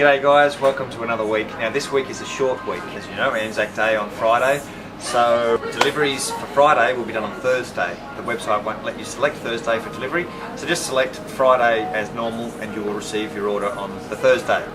G'day guys, welcome to another week. Now this week is a short week, as you know, Anzac Day on Friday. So deliveries for Friday will be done on Thursday. The website won't let you select Thursday for delivery, so just select Friday as normal and you will receive your order on the Thursday.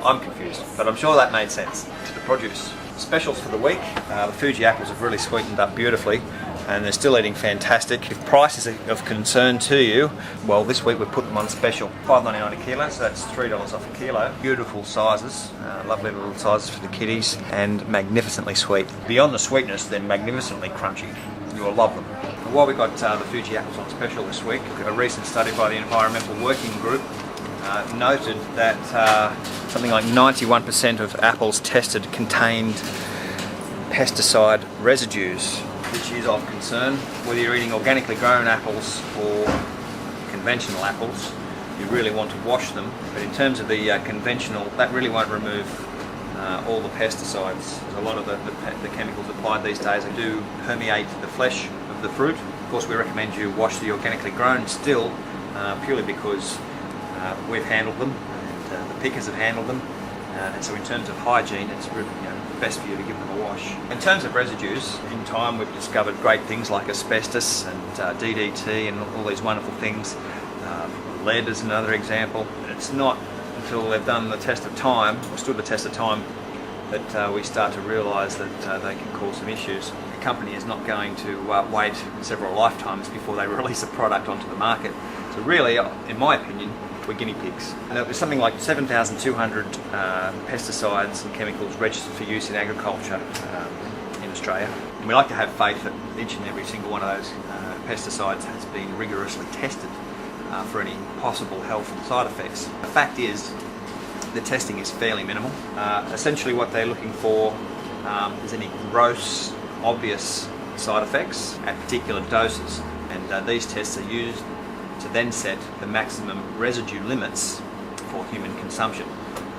I'm confused, but I'm sure that made sense to the produce. Specials for the week, the Fuji apples have really sweetened up beautifully and they're still eating fantastic. If price is of concern to you, well this week we put them on special. $5.99 a kilo, so that's $3 off a kilo. Beautiful sizes, lovely little sizes for the kiddies and magnificently sweet. Beyond the sweetness, they're magnificently crunchy. You'll love them. And while we got the Fuji apples on special this week, a recent study by the Environmental Working Group noted that something like 91% of apples tested contained pesticide residues, which is of concern. Whether you're eating organically grown apples or conventional apples, you really want to wash them. But in terms of the conventional, that really won't remove all the pesticides. A lot of the chemicals applied these days do permeate the flesh of the fruit. Of course, we recommend you wash the organically grown still, purely because we've handled them, and the pickers have handled them, and so in terms of hygiene, it's really, best for you to give them a wash. In terms of residues, in time we've discovered great things like asbestos and DDT and all these wonderful things. Lead is another example. And it's not until they've done the test of time, or stood the test of time, that we start to realise that they can cause some issues. The company is not going to wait several lifetimes before they release a product onto the market. So really, in my opinion, we're guinea pigs. And there's something like 7,200 pesticides and chemicals registered for use in agriculture in Australia. And we like to have faith that each and every single one of those pesticides has been rigorously tested for any possible health side effects. The fact is, the testing is fairly minimal. Essentially what they're looking for is any gross, obvious side effects at particular doses. And these tests are used to then set the maximum residue limits for human consumption.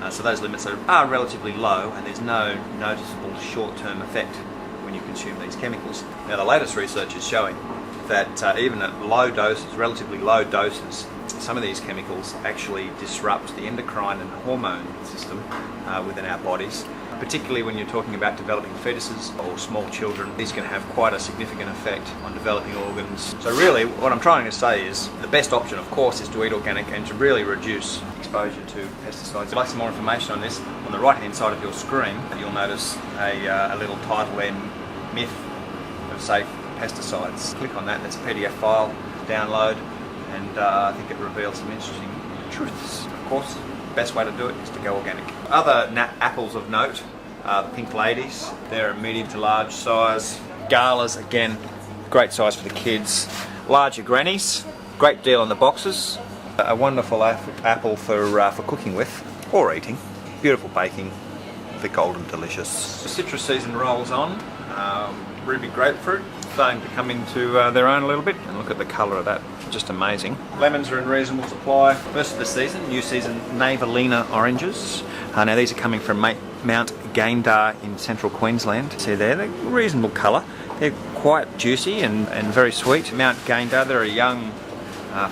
So those limits are relatively low and there's no noticeable short-term effect when you consume these chemicals. Now the latest research is showing that even at low doses, relatively low doses, some of these chemicals actually disrupt the endocrine and hormone system within our bodies. Particularly when you're talking about developing fetuses or small children, these can have quite a significant effect on developing organs. So really, what I'm trying to say is the best option, of course, is to eat organic and to really reduce exposure to pesticides. If you'd like some more information on this, on the right-hand side of your screen, you'll notice a little title there, Myth of Safe Pesticides. Click on that, that's a PDF file, download, and I think it reveals some interesting truths. Of course, the best way to do it is to go organic. Other apples of note are the Pink Ladies. They're a medium to large size. Galas, again, great size for the kids. Larger Grannies, great deal on the boxes. A wonderful apple for cooking with, or eating. Beautiful baking, the golden delicious. The citrus season rolls on. Ruby grapefruit starting to come into their own a little bit, and look at the colour of that, just amazing. Lemons are in reasonable supply. First of the season, new season Navalina oranges. Now these are coming from Mount Gaindar in central Queensland. See there, they're reasonable colour. They're quite juicy and very sweet. Mount Gaindar, they're a young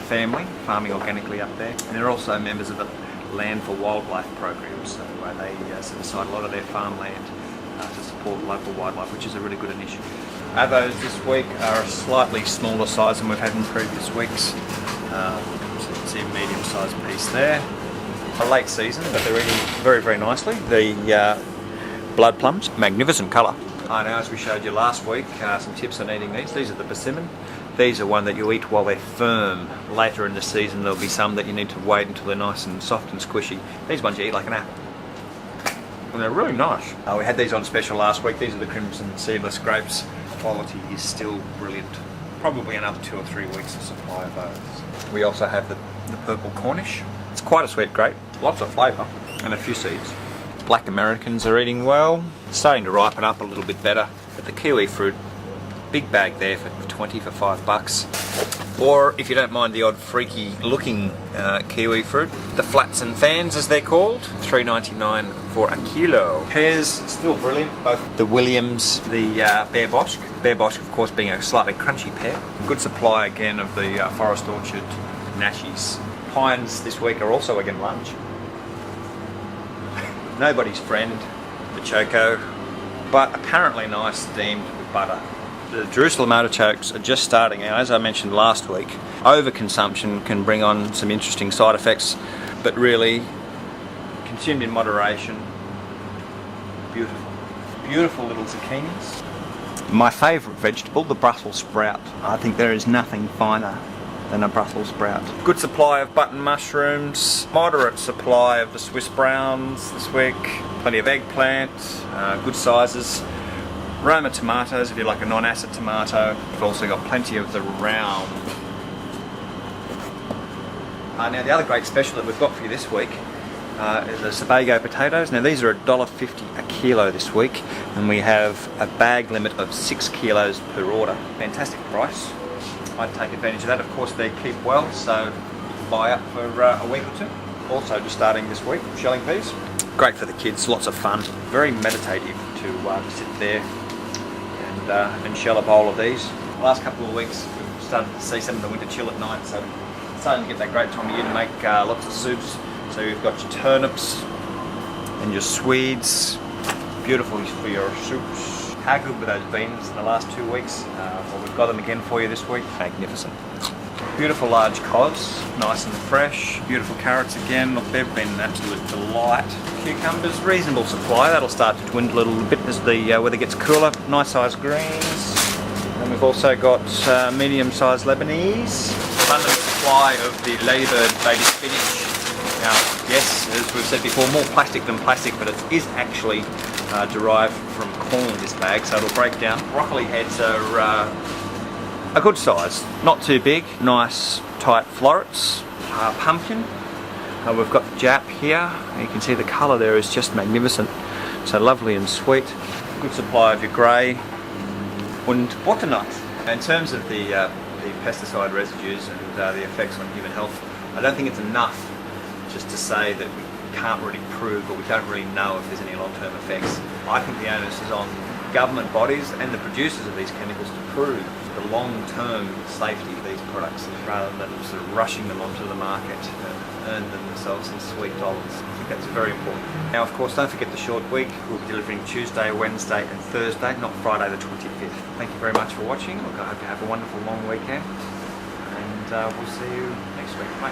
family farming organically up there, and they're also members of the Land for Wildlife program, so they set aside a lot of their farmland to support local wildlife, which is a really good initiative. Others this week are a slightly smaller size than we've had in previous weeks. So you can see a medium-sized piece there. A late season, but they're eating very, very nicely. The blood plums, magnificent colour. Now, as we showed you last week, some tips on eating these. These are the persimmon. These are one that you eat while they're firm. Later in the season, there'll be some that you need to wait until they're nice and soft and squishy. These ones you eat like an apple. And they're really nice. We had these on special last week. These are the crimson seedless grapes. Quality is still brilliant. Probably another 2 or 3 weeks of supply of those. We also have the purple Cornish. It's quite a sweet grape. Lots of flavour and a few seeds. Black Americans are eating well. Starting to ripen up a little bit better. But the kiwi fruit, big bag there for 20 for $5. Or if you don't mind the odd freaky looking kiwi fruit, the flats and fans as they're called, $3.99 for a kilo. Pears, still brilliant, both the Williams, the Bear Bosch. Bear Bosch of course being a slightly crunchy pear. Good supply again of the Forest Orchard Nashies. Pines this week are also again large. nobody's friend, the choco, but apparently nice steamed with butter. The Jerusalem artichokes are just starting out. As I mentioned last week, overconsumption can bring on some interesting side effects, but really, consumed in moderation, beautiful. Beautiful little zucchinis. My favourite vegetable, the Brussels sprout. I think there is nothing finer than a Brussels sprout. Good supply of button mushrooms, moderate supply of the Swiss browns this week, plenty of eggplant, good sizes. Roma tomatoes, if you like a non-acid tomato. We've also got plenty of the round. Now the other great special that we've got for you this week is the Sebago potatoes. Now these are $1.50 a kilo this week, and we have a bag limit of 6 kilos per order. Fantastic price. I'd take advantage of that. Of course they keep well, so you can buy up for a week or two. Also just starting this week, shelling peas. Great for the kids, lots of fun. Very meditative to sit there and shell a bowl of these. The last couple of weeks we've started to see some of the winter chill at night, so it's starting to get that great time of year to make lots of soups. So you've got your turnips and your Swedes, beautiful for your soups. How good were those beans in the last 2 weeks? Well, we've got them again for you this week. Magnificent. Beautiful large cos, nice and fresh. Beautiful carrots again, look, they've been an absolute delight. Cucumbers, reasonable supply. That'll start to dwindle a little bit as the weather gets cooler. Nice sized greens. And we've also got medium-sized Lebanese. Abundant supply of the ladybird baby spinach. Now, yes, as we've said before, more plastic than plastic, but it is actually derived from corn, this bag, so it'll break down. Broccoli heads are a good size, not too big, nice tight florets. Pumpkin, we've got Jap here. You can see the colour there is just magnificent, so lovely and sweet. Good supply of your grey and butternut. In terms of the pesticide residues and the effects on human health, I don't think it's enough just to say that we can't really prove, or we don't really know if there's any long-term effects. I think the onus is on government bodies and the producers of these chemicals to prove the long-term safety of these products, rather than sort of rushing them onto the market and earn themselves some sweet dollars. I think that's very important. Now, of course, don't forget the short week. We'll be delivering Tuesday, Wednesday and Thursday, not Friday the 25th. Thank you very much for watching. Look, I hope you have a wonderful long weekend, and we'll see you next week. Bye.